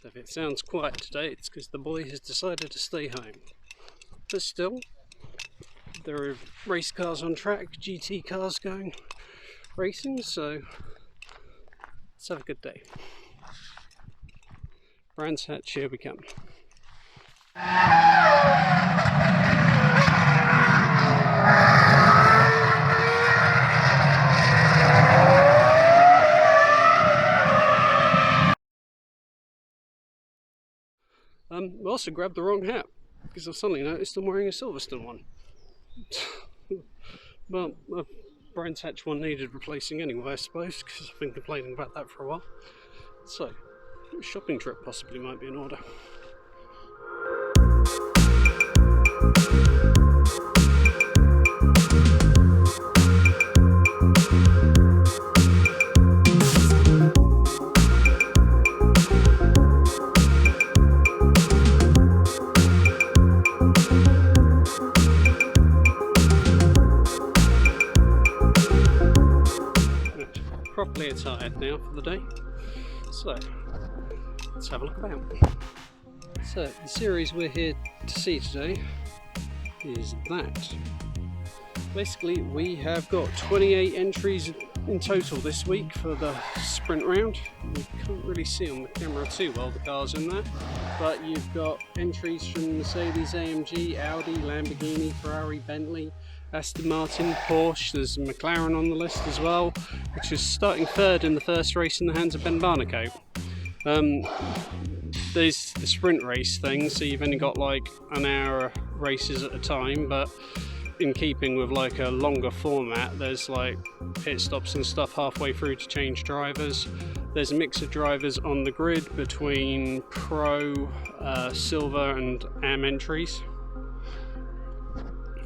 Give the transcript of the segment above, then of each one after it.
So if it sounds quiet today, it's because the boy has decided to stay home. But still, there are race cars on track, GT cars going racing, so let's have a good day. Brands Hatch, here we come. I also grabbed the wrong hat because I've suddenly noticed I'm wearing a Silverstone one. Well, a Brands Hatch one needed replacing anyway, I suppose, because I've been complaining about that for a while. So, a shopping trip possibly might be in order. Properly attired now for the day, so let's have a look about. So the series we're here to see today is that. Basically we have got 28 entries in total this week for the sprint round. You can't really see on the camera too well the cars in there, but you've got entries from Mercedes, AMG, Audi, Lamborghini, Ferrari, Bentley, Aston Martin, Porsche. There's McLaren on the list as well, which is starting third in the first race in the hands of Ben Barnacote. There's the sprint race thing, so you've only got like an hour races at a time, but in keeping with like a longer format, there's like pit stops and stuff halfway through to change drivers. There's a mix of drivers on the grid between Pro, Silver and AM entries.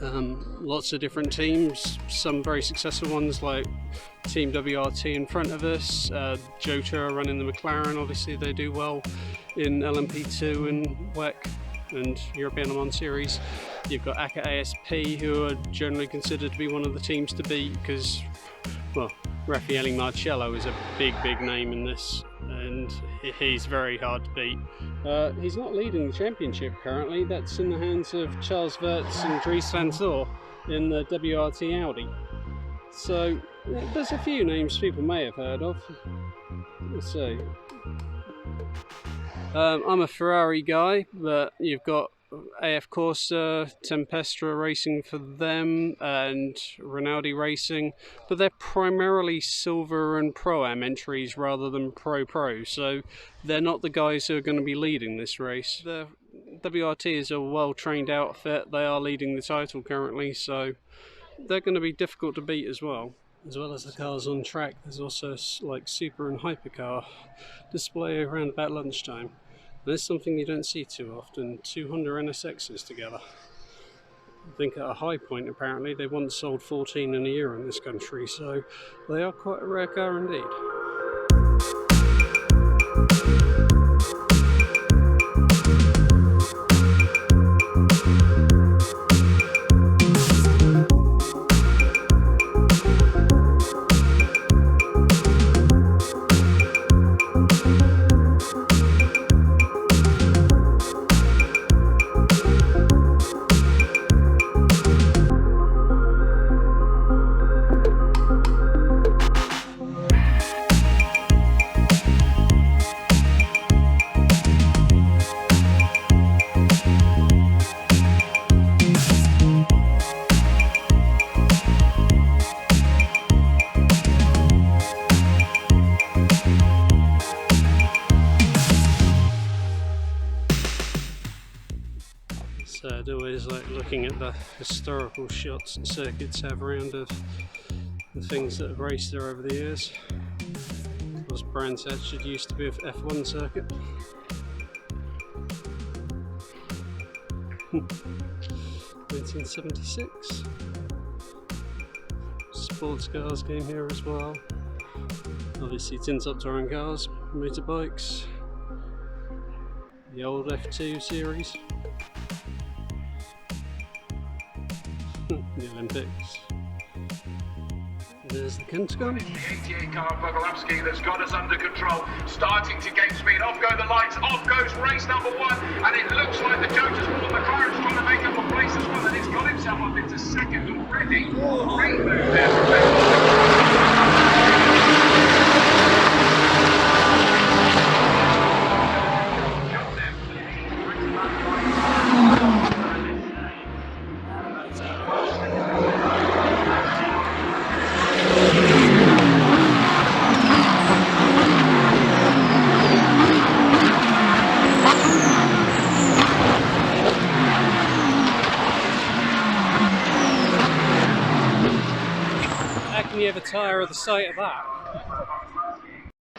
Lots of different teams, some very successful ones like Team WRT in front of us. Jota are running the McLaren, obviously they do well in LMP2 and WEC and European Le Mans Series. You've got ACA ASP, who are generally considered to be one of the teams to beat because, well, Raffaele Marcello is a big name in this, and he's very hard to beat. He's not leading the championship currently. That's in the hands of Charles Wirtz and Dries van Zyl in the WRT Audi. So there's a few names people may have heard of. Let's see. I'm a Ferrari guy, but you've got AF Corsa, Tempestra racing for them, and Rinaldi racing, but they're primarily Silver and Pro-Am entries rather than Pro, so they're not the guys who are going to be leading this race. The WRT is a well-trained outfit. They are leading the title currently, so they're going to be difficult to beat as well. As well as the cars on track, there's also like super and hypercar display around about lunchtime. There's something you don't see too often, 2 Honda NSXs together. I think at a high point apparently they once sold 14 in a year in this country, so they are quite a rare car indeed. So I'd always like looking at the historical shots and circuits have around of the things that have raced there over the years. Of course, Brands Hatch used to be an F1 circuit. 1976. Sports cars came here as well. Obviously tins up touring cars, motorbikes, the old F2 series. The Olympics, There's the Pentagon. The 88 car Bogolowski that's got us under control, starting to gain speed. Off go the lights, off goes race number 1, and it looks like the Joker's World McLaren's trying to make up a place as well, and it's got himself up into second already. Great move there from Bentley. You ever tire of the sight of that?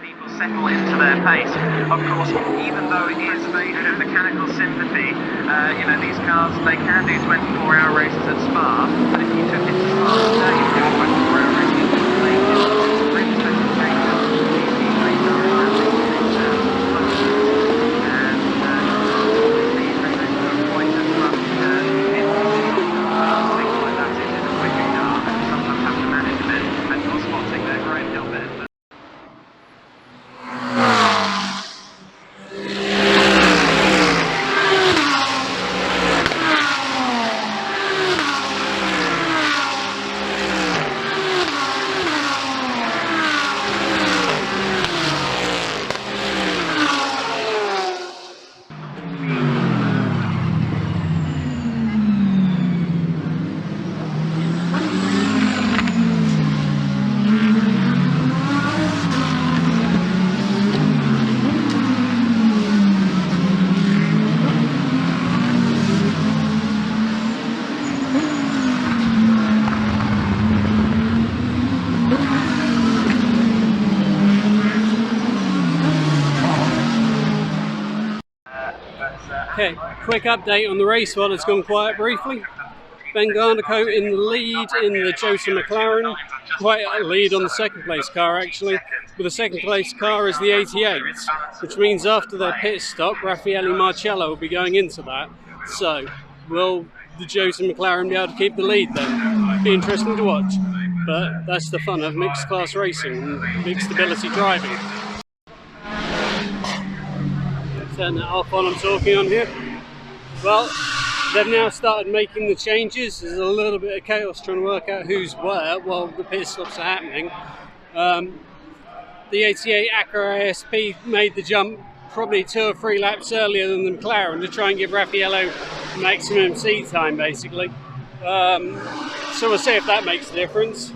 People settle into their pace. Of course, even though it is a bit of mechanical sympathy, you know, these cars, they can do 24-hour races at Spa, but if you took it to Spa today, you do a 24-hour race, you can make it really special changes. These races are established and obviously they don't go quite as much things like that in a quicker car, and sometimes have to manage a bit, and you're spotting their great hill bit. Okay, quick update on the race while it's gone quiet briefly. Ben Garnico in the lead in the Joseph McLaren, quite a lead on the second place car actually, but the second place car is the 88, which means after their pit stop, Raffaele Marcello will be going into that. So, will the Joseph McLaren be able to keep the lead then? Be interesting to watch, but that's the fun of mixed class racing and mixed ability driving. Turn that off while I'm talking on here. Well, they've now started making the changes. There's a little bit of chaos trying to work out who's where while the pit stops are happening. The 88 Acura ASP made the jump probably 2 or 3 laps earlier than the McLaren to try and give Raffaello maximum seat time basically. So we'll see if that makes a difference.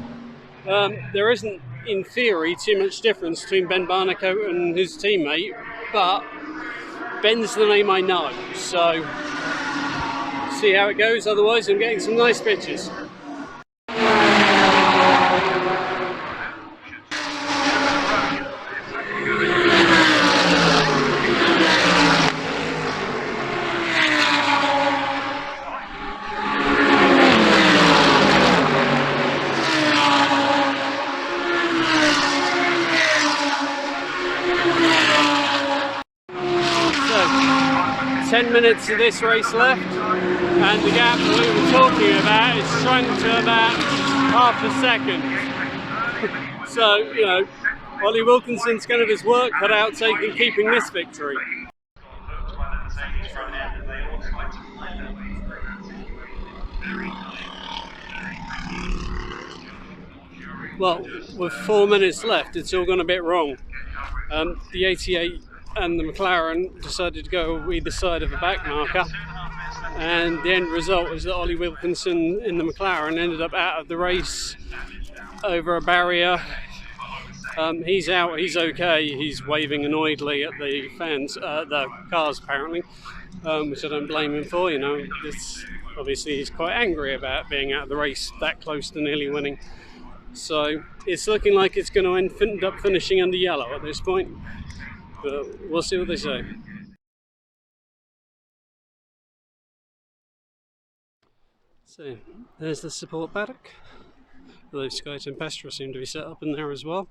There isn't in theory too much difference between Ben Barnico and his teammate, but Ben's the name I know, so see how it goes. Otherwise, I'm getting some nice pictures. 10 minutes of this race left, and the gap that we were talking about is shrunk to about half a second. So, you know, Ollie Wilkinson's kind of his work cut out keeping this victory. Well, with 4 minutes left, it's all gone a bit wrong. The 88 and the McLaren decided to go either side of a back marker, and the end result was that Ollie Wilkinson in the McLaren ended up out of the race over a barrier. He's out, he's okay, he's waving annoyedly at the fans, the cars apparently, which I don't blame him for. You know, it's obviously he's quite angry about being out of the race that close to nearly winning. So it's looking like it's going to end up finishing under yellow at this point, but we'll see what they say. So there's the support paddock, although Sky Tempestra seem to be set up in there as well.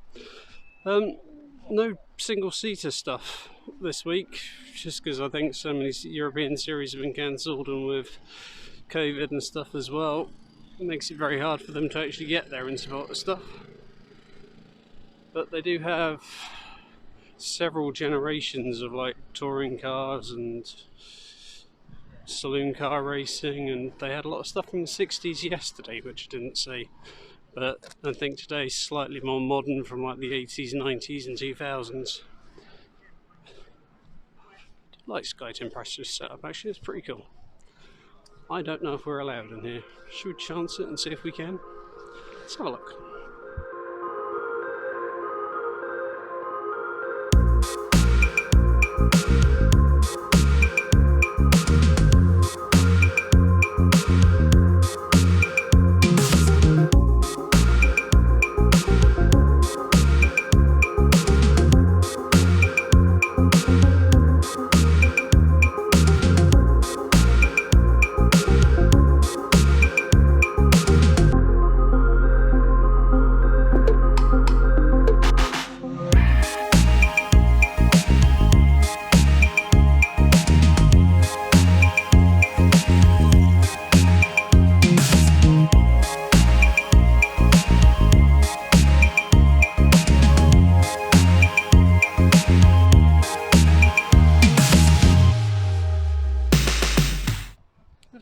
No single-seater stuff this week, just because I think so many European series have been cancelled, and with COVID and stuff as well, It makes it very hard for them to actually get there and support the stuff. But they do have several generations of like touring cars and saloon car racing, and they had a lot of stuff from the 60s yesterday, which I didn't see. But I think today's slightly more modern from like the 80s, 90s and 2000s. I like Sky Tempesture's setup, actually, it's pretty cool. I don't know if we're allowed in here. Should we chance it and see if we can? Let's have a look.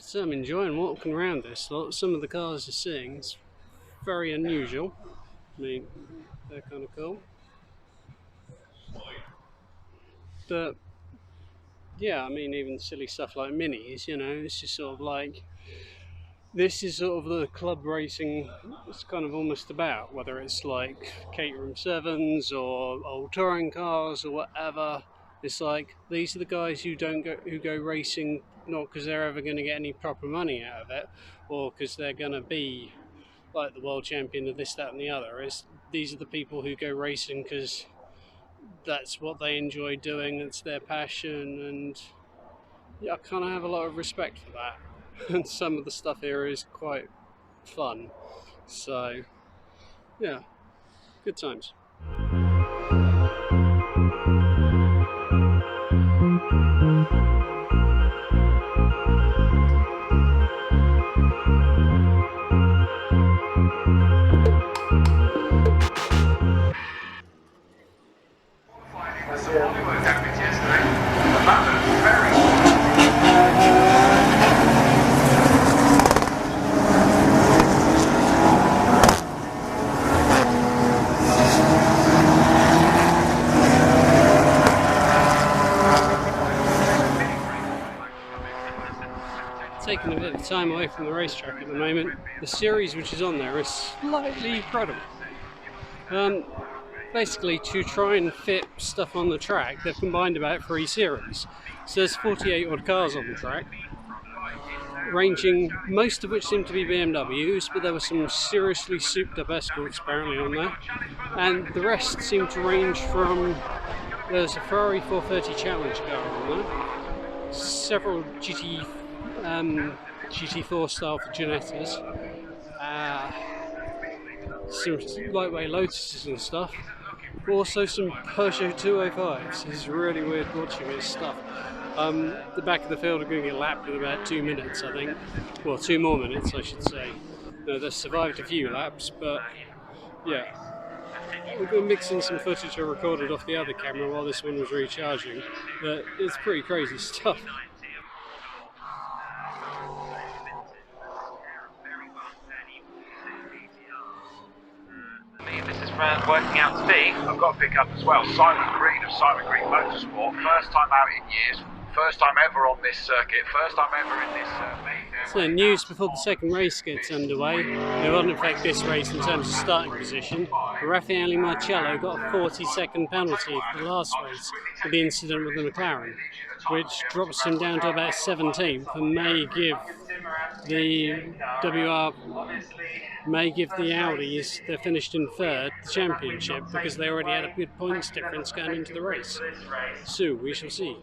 So I'm enjoying walking around this lot. Some of the cars you're seeing is very unusual. I mean, they're kind of cool. But yeah, I mean, even silly stuff like minis, you know, it's just sort of like, this is sort of the club racing it's kind of almost about, whether it's like Caterham 7s or old touring cars or whatever. It's like, these are the guys who go racing not because they're ever going to get any proper money out of it, or because they're going to be like the world champion of this, that and the other. These are the people who go racing because that's what they enjoy doing, that's their passion, and yeah, I kind of have a lot of respect for that. And some of the stuff here is quite fun. So yeah, good times. Taking a bit of time away from the racetrack at the moment. The series which is on there is slightly credible. Basically, to try and fit stuff on the track, they've combined about 3 series. So there's 48 odd cars on the track, ranging, most of which seem to be BMWs, but there were some seriously souped up escorts apparently on there. And the rest seem to range from, there's a Ferrari 430 Challenge car on there, several GT4 style for Genettas, some lightweight Lotuses and stuff, also some Peugeot 205s. It's really weird watching this stuff. The back of the field are going to get lapped in about 2 minutes, I think. Well, 2 more minutes, I should say. No, they've survived a few laps, but yeah. We're going to mix in some footage I recorded off the other camera while this one was recharging, but it's pretty crazy stuff. Working out to be. I've got to pick up as well Simon Green of Simon Green Motorsport. First time out in years. First time ever on this circuit. First time ever in this So news before the second race gets underway. It won't affect this race in terms of starting position. But Raffaele Marcello got a 40-second penalty for the last race for the incident with the McLaren, which drops him down to about 17th and may give the Audis, they're finished in 3rd, the championship, because they already had a good points difference going into the race. So we shall see.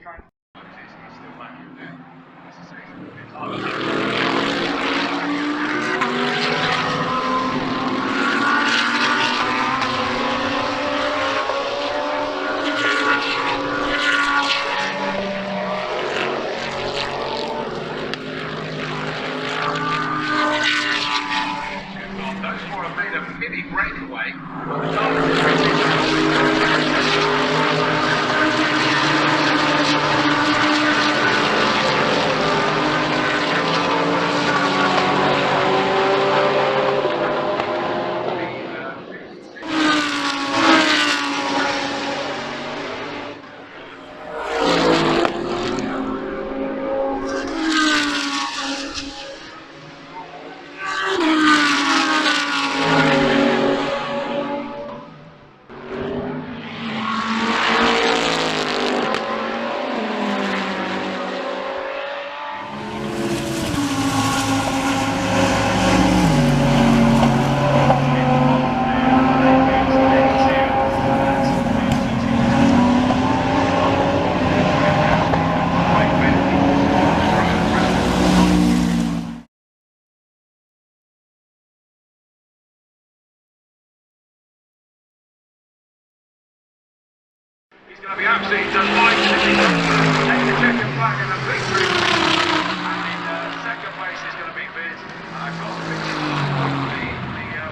absolutely delighted. He take the checkered flag and a victory. And in second place is going to be Viz. Across the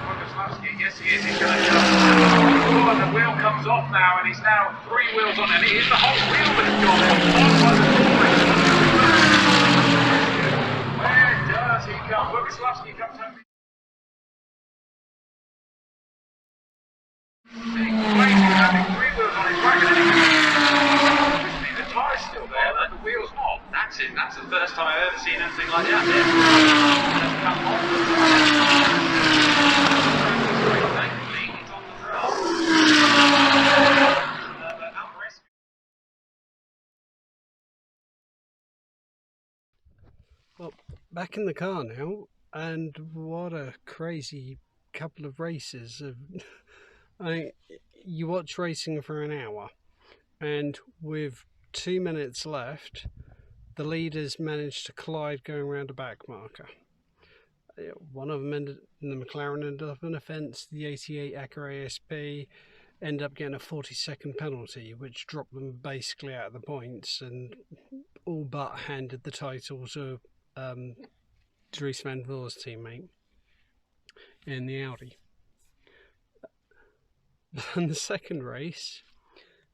Boguslavski. Yes, he is. He's going to jump. Oh, and the wheel comes off now, and he's now 3 wheels on, and it is the whole wheel that's gone off. Where does he come? Boguslavski comes home. Having 3 wheels on his back, and then the tyre's still there, but the wheel's not. That's it. That's the first time I've ever seen anything like that. Thankfully, it's on the grass. Well, back in the car now, and what a crazy couple of races. You watch racing for an hour, and with 2 minutes left, the leaders managed to collide going around a back marker. One of them ended, the McLaren ended up in a fence. The 88 Acura ASP ended up getting a 40-second penalty, which dropped them basically out of the points and all but handed the title to Dries van Voor's teammate in the Audi. And the second race,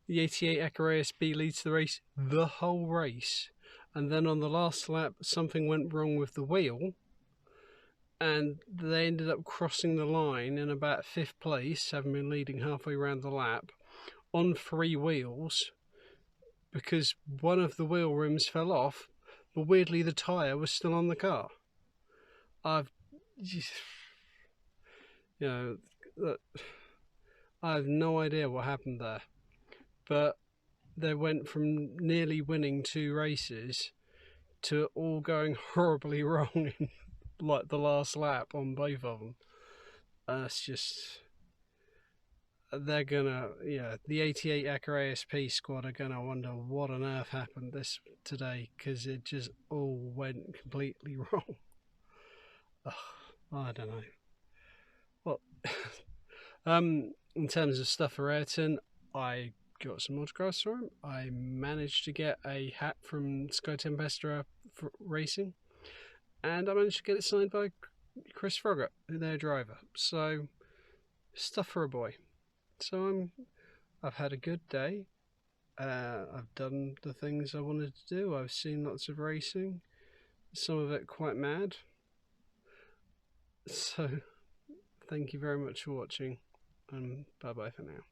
the 88 Acura ASP leads the race the whole race, and then on the last lap something went wrong with the wheel and they ended up crossing the line in about 5th place, having been leading halfway around the lap on 3 wheels because one of the wheel rims fell off, but weirdly the tyre was still on the car. I have no idea what happened there, but they went from nearly winning 2 races to all going horribly wrong in like the last lap on both of them. It's just, they're gonna, the 88 Acura ASP squad are gonna wonder what on earth happened today, because it just all went completely wrong. I don't know. Well, in terms of stuff for Ayrton, I got some autographs for him. I managed to get a hat from Sky Tempestra Racing, and I managed to get it signed by Chris Froggatt, their driver. So, stuff for a boy. So I've had a good day. I've done the things I wanted to do. I've seen lots of racing, some of it quite mad. So, thank you very much for watching, and bye bye for now.